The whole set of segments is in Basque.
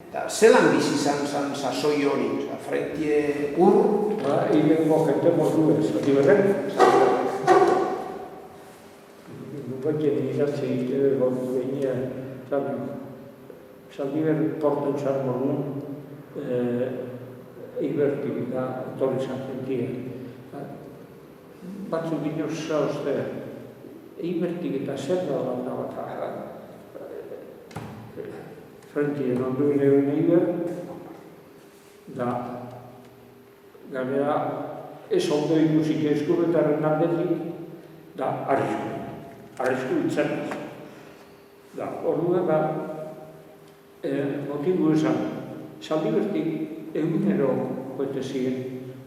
Eta zelan bizi izan sasoi hori, frentie ur? Ibengo jente mordu ez, Zaldiberren. Nubetien iratze egite gortu behinean, Zaldiber porten zar mordu, Ibertik eta etorri zan jentie. Batzuk inoz zauzte, Ibertik eta zer da bat frentien onduin egin Iber, da gainera ez ondo ikusik eskurbetaren aldetik, da arrisku itzernaz. Da, orduan motibu esan, Zaldibertik egunero joete ziren,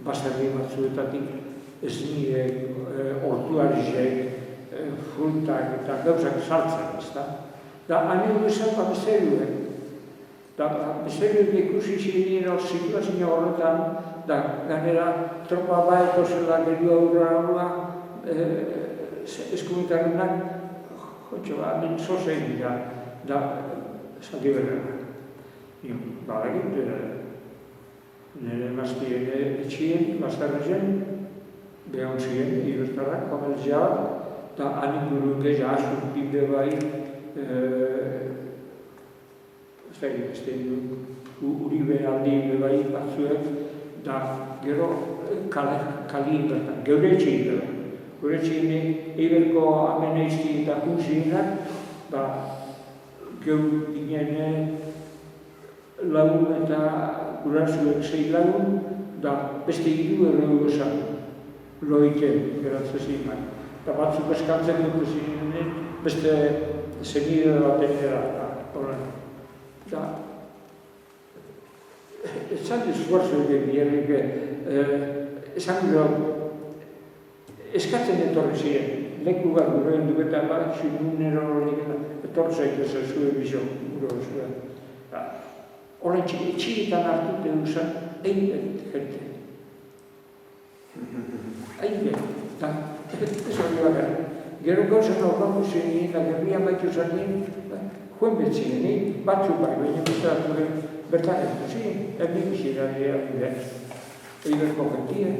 baserri batzuetatik, ez nire ortuarizek, frutak eta gauzak saltzen, ez da? Da, hain esan bezeruek. Da, bezeruek ikusi ziren situazio horretan, da, gainera, tropa baeko zela gerua aurra eskubitarrenak, hemen zozein dira, da, Zaldiberrenak. Badakit, nire emaztien etxien, bazterrezen, behon ziren, Ibertarrak, komertzialak, eta hanik gurun gehiago asuk bide bai, Uribe aldi bai batzuek, da gero kalien bertan, geure etxein bertan. Geure etxein Iberko ameneizti eta kunzienak, geu ginen lagun eta gurasuek 6 lagun, da beste 3 esan loiten geratzen ziren. Eta batzuk eskantzen dut ziren, beste zenide baten era. Eta, esan esforzo egin esan gero, eskatzen etorri ziren, leku bat gurean duketa bat, xinunero hori etortzaik ez zuen bizio, gure zuen. Horren etxietan hartute duzen, egin jente. Egin, eta ez hori bakar. Gero gauzan horrengo zen, eta gerrian baitu zen, joen betzien, batzuk bai, baina bertan ez ziren, egin bizira dira, Iberko jentie.